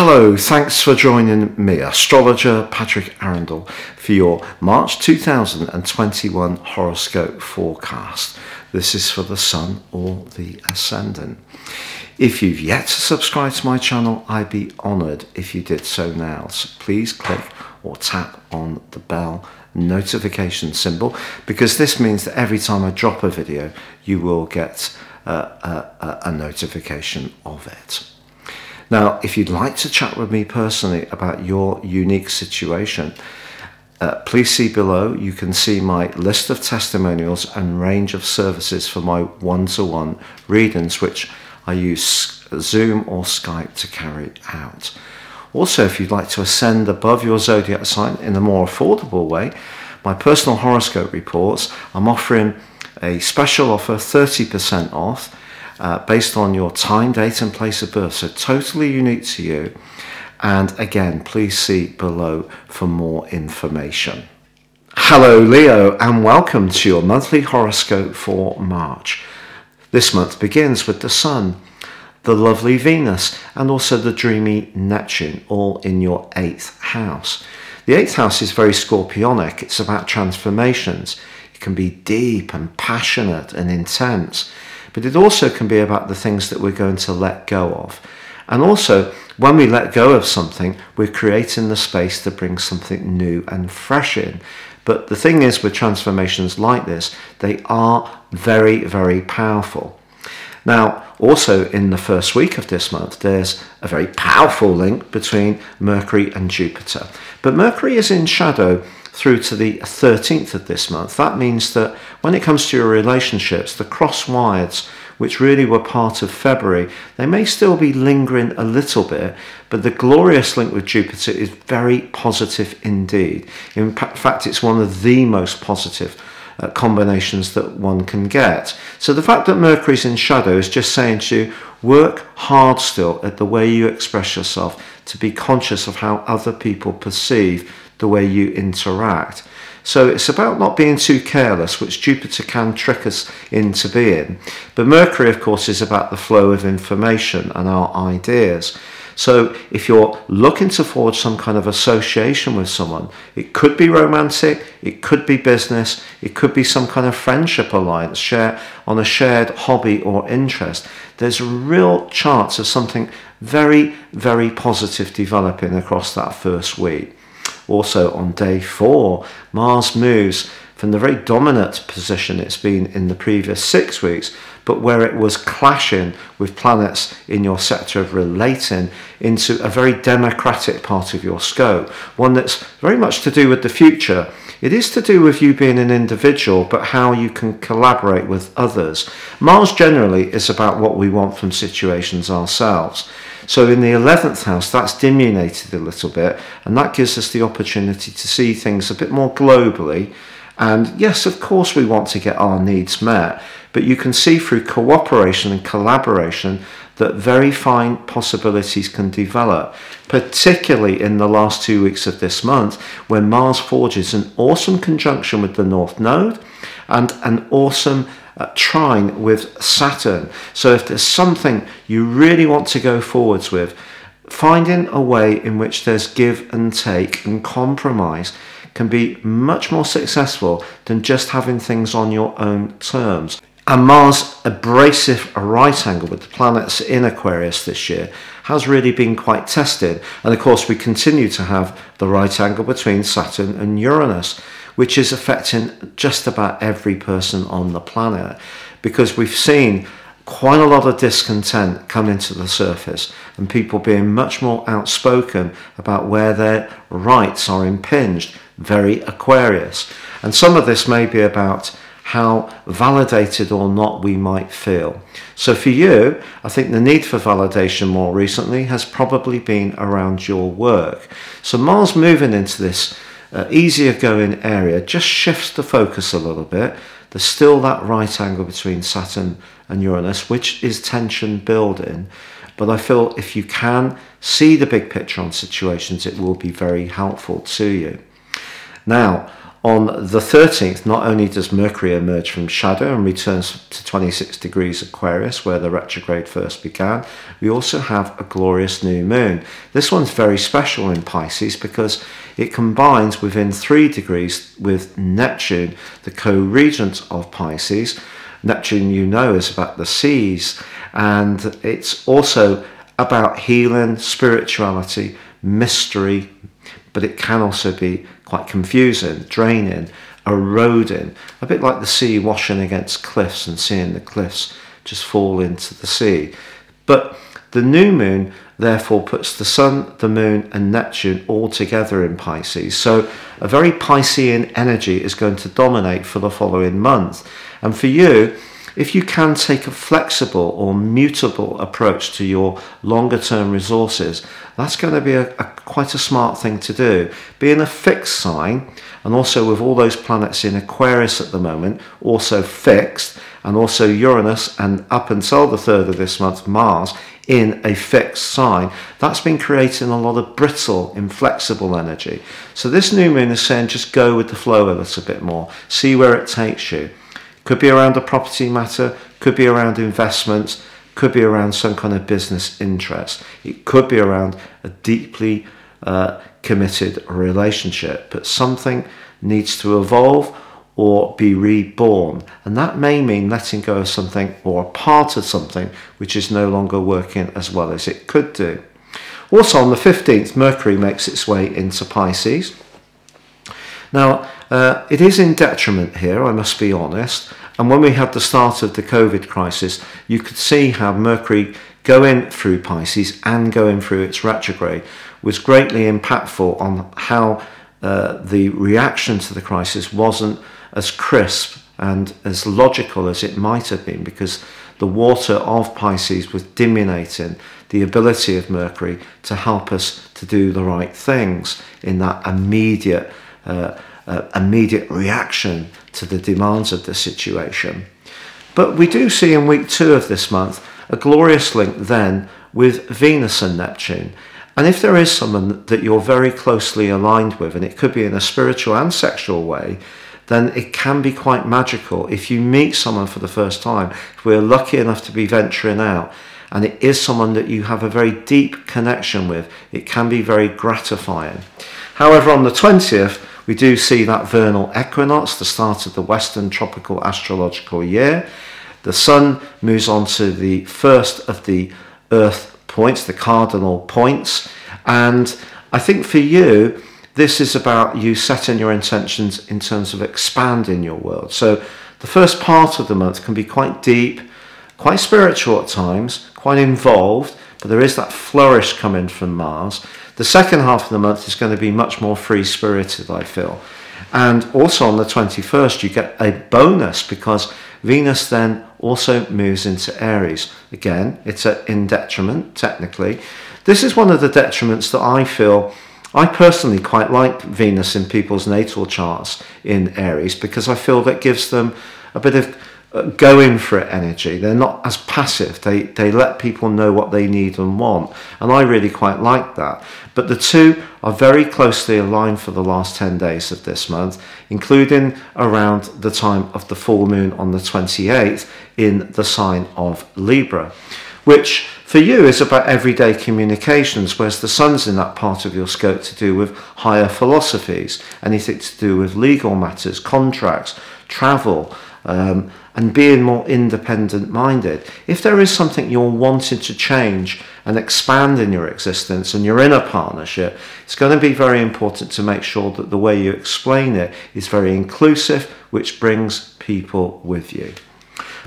Hello, thanks for joining me, astrologer Patrick Arundell, for your March 2021 horoscope forecast. This is for the Sun or the Ascendant. If you've yet to subscribe to my channel, I'd be honoured if you did so now. So please click or tap on the bell notification symbol, because this means that every time I drop a video, you will get a notification of it. Now, if you'd like to chat with me personally about your unique situation, please see below. You can see my list of testimonials and range of services for my one-to-one readings, which I use Zoom or Skype to carry out. Also, if you'd like to ascend above your zodiac sign in a more affordable way, my personal horoscope reports, I'm offering a special offer, 30% off, based on your time, date and place of birth, so totally unique to you. And again, please see below for more information. Hello Leo, and welcome to your monthly horoscope for March. This month begins with the Sun, the lovely Venus, and also the dreamy Neptune, all in your 8th house. The 8th house is very scorpionic. It's about transformations. It can be deep and passionate and intense, but it also can be about the things that we're going to let go of. And also, when we let go of something, we're creating the space to bring something new and fresh in. But the thing is, with transformations like this, they are very, very powerful. Now, also in the first week of this month, there's a very powerful link between Mercury and Jupiter. But Mercury is in shadow through to the 13th of this month. That means that when it comes to your relationships, the cross-wires, which really were part of February, they may still be lingering a little bit, but the glorious link with Jupiter is very positive indeed. In fact, it's one of the most positive combinations that one can get. So the fact that Mercury's in shadow is just saying to you, work hard still at the way you express yourself, to be conscious of how other people perceive the way you interact. So it's about not being too careless, which Jupiter can trick us into being. But Mercury, of course, is about the flow of information and our ideas. So if you're looking to forge some kind of association with someone, it could be romantic, it could be business, it could be some kind of friendship alliance, share on a shared hobby or interest. There's a real chance of something very, very positive developing across that first week. Also on day 4, Mars moves from the very dominant position it's been in the previous 6 weeks, but where it was clashing with planets in your sector of relating, into a very democratic part of your scope, one that's very much to do with the future. It is to do with you being an individual, but how you can collaborate with others. Mars generally is about what we want from situations ourselves. So in the 11th house, that's diminuted a little bit, and that gives us the opportunity to see things a bit more globally. And yes, of course, we want to get our needs met, but you can see through cooperation and collaboration that very fine possibilities can develop, particularly in the last 2 weeks of this month, when Mars forges an awesome conjunction with the North Node and an awesome trine with Saturn. So if there's something you really want to go forwards with, finding a way in which there's give and take and compromise can be much more successful than just having things on your own terms. And Mars' abrasive right angle with the planets in Aquarius this year has really been quite tested. And of course, we continue to have the right angle between Saturn and Uranus, which is affecting just about every person on the planet, because we've seen quite a lot of discontent come into the surface and people being much more outspoken about where their rights are impinged. Very Aquarius. And some of this may be about how validated or not we might feel. So for you, I think the need for validation more recently has probably been around your work. So Mars moving into this easier going area just shifts the focus a little bit. There's still that right angle between Saturn and Uranus, which is tension building. But I feel if you can see the big picture on situations, it will be very helpful to you. Now, On the 13th, not only does Mercury emerge from shadow and returns to 26 degrees Aquarius, where the retrograde first began, we also have a glorious new moon. This one's very special in Pisces because it combines within 3 degrees with Neptune, the co-regent of Pisces. Neptune, you know, is about the seas, and it's also about healing, spirituality, mystery, but it can also be quite confusing, draining, eroding, a bit like the sea washing against cliffs and seeing the cliffs just fall into the sea. But the new moon therefore puts the sun, the moon and Neptune all together in Pisces. So a very Piscean energy is going to dominate for the following month. And for you, if you can take a flexible or mutable approach to your longer term resources, that's going to be quite a smart thing to do. Being a fixed sign, and also with all those planets in Aquarius at the moment, also fixed, and also Uranus, and up until the 3rd of this month, Mars, in a fixed sign, that's been creating a lot of brittle, inflexible energy. So this new moon is saying just go with the flow a little bit more, see where it takes you. Could be around a property matter, could be around investments, could be around some kind of business interest. It could be around a deeply committed relationship, but something needs to evolve or be reborn. And that may mean letting go of something or a part of something which is no longer working as well as it could do. Also on the 15th, Mercury makes its way into Pisces. Now, it is in detriment here, I must be honest. And when we had the start of the COVID crisis, you could see how Mercury going through Pisces and going through its retrograde was greatly impactful on how the reaction to the crisis wasn't as crisp and as logical as it might have been, because the water of Pisces was diminuting the ability of Mercury to help us to do the right things in that immediate reaction to the demands of the situation. But we do see in week 2 of this month a glorious link then with Venus and Neptune. And if there is someone that you're very closely aligned with, and it could be in a spiritual and sexual way, then it can be quite magical. If you meet someone for the first time, if we're lucky enough to be venturing out, and it is someone that you have a very deep connection with, it can be very gratifying. However, on the 20th, we do see that vernal equinox, the start of the Western tropical astrological year. The sun moves on to the first of the Earth points, the cardinal points. And I think for you, this is about you setting your intentions in terms of expanding your world. So the first part of the month can be quite deep, quite spiritual at times, quite involved, but there is that flourish coming from Mars. The second half of the month is going to be much more free-spirited, I feel. And also on the 21st, you get a bonus because Venus then also moves into Aries. Again, it's in detriment, technically. This is one of the detriments that I feel, I personally quite like Venus in people's natal charts in Aries, because I feel that gives them a bit of going for it energy. They're not as passive. They let people know what they need and want, and I really quite like that. But the two are very closely aligned for the last 10 days of this month, including around the time of the full moon on the 28th in the sign of Libra, which for you is about everyday communications, whereas the sun's in that part of your scope to do with higher philosophies, anything to do with legal matters, contracts, travel, and being more independent minded. If there is something you're wanting to change and expand in your existence and you're in a partnership, it's going to be very important to make sure that the way you explain it is very inclusive, which brings people with you.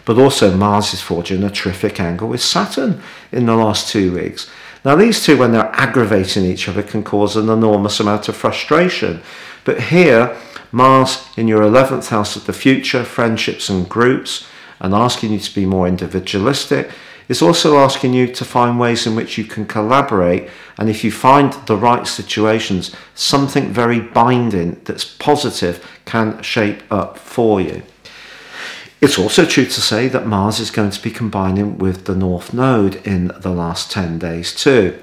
But also Mars is forging a terrific angle with Saturn in the last 2 weeks. Now these two, when they're aggravating each other, can cause an enormous amount of frustration. But here, Mars in your 11th house of the future, friendships and groups, and asking you to be more individualistic, is also asking you to find ways in which you can collaborate, and if you find the right situations, something very binding that's positive can shape up for you. It's also true to say that Mars is going to be combining with the North Node in the last 10 days too.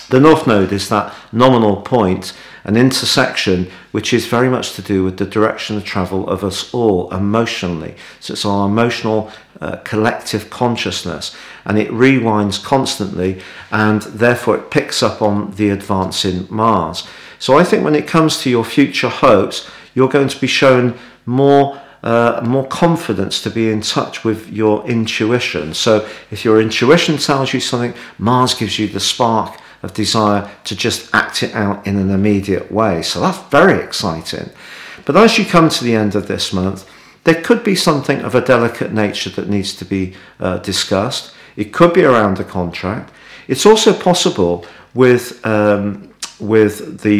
The North Node is that nominal point, an intersection which is very much to do with the direction of travel of us all emotionally. So it's our emotional collective consciousness, and it rewinds constantly, and therefore it picks up on the advance in Mars. So I think when it comes to your future hopes, you're going to be shown more confidence to be in touch with your intuition. So if your intuition tells you something, Mars gives you the spark of desire to just act it out in an immediate way. So that's very exciting. But as you come to the end of this month, there could be something of a delicate nature that needs to be discussed. It could be around a contract. It's also possible with the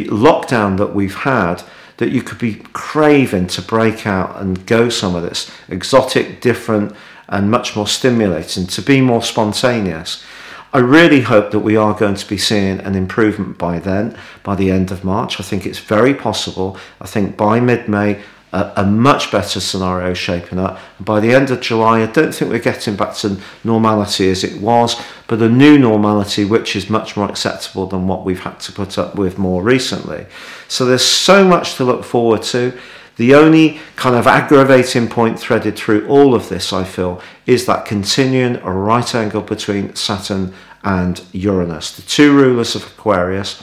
lockdown that we've had, that you could be craving to break out and go somewhere that's exotic, different, and much more stimulating, to be more spontaneous. I really hope that we are going to be seeing an improvement by then, by the end of March. I think it's very possible. I think by mid-May, a much better scenario is shaping up. And by the end of July, I don't think we're getting back to normality as it was, but a new normality which is much more acceptable than what we've had to put up with more recently. So there's so much to look forward to. The only kind of aggravating point threaded through all of this, I feel, is that continuing right angle between Saturn and Uranus, the two rulers of Aquarius.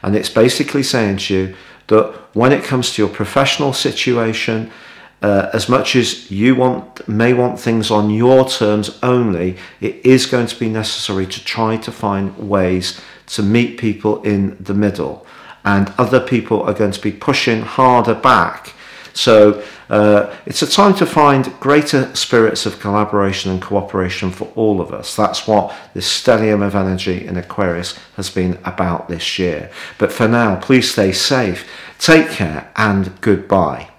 And it's basically saying to you that when it comes to your professional situation, as much as you may want things on your terms only, it is going to be necessary to try to find ways to meet people in the middle. And other people are going to be pushing harder back. So it's a time to find greater spirits of collaboration and cooperation for all of us. That's what this stellium of energy in Aquarius has been about this year. But for now, please stay safe, take care, and goodbye.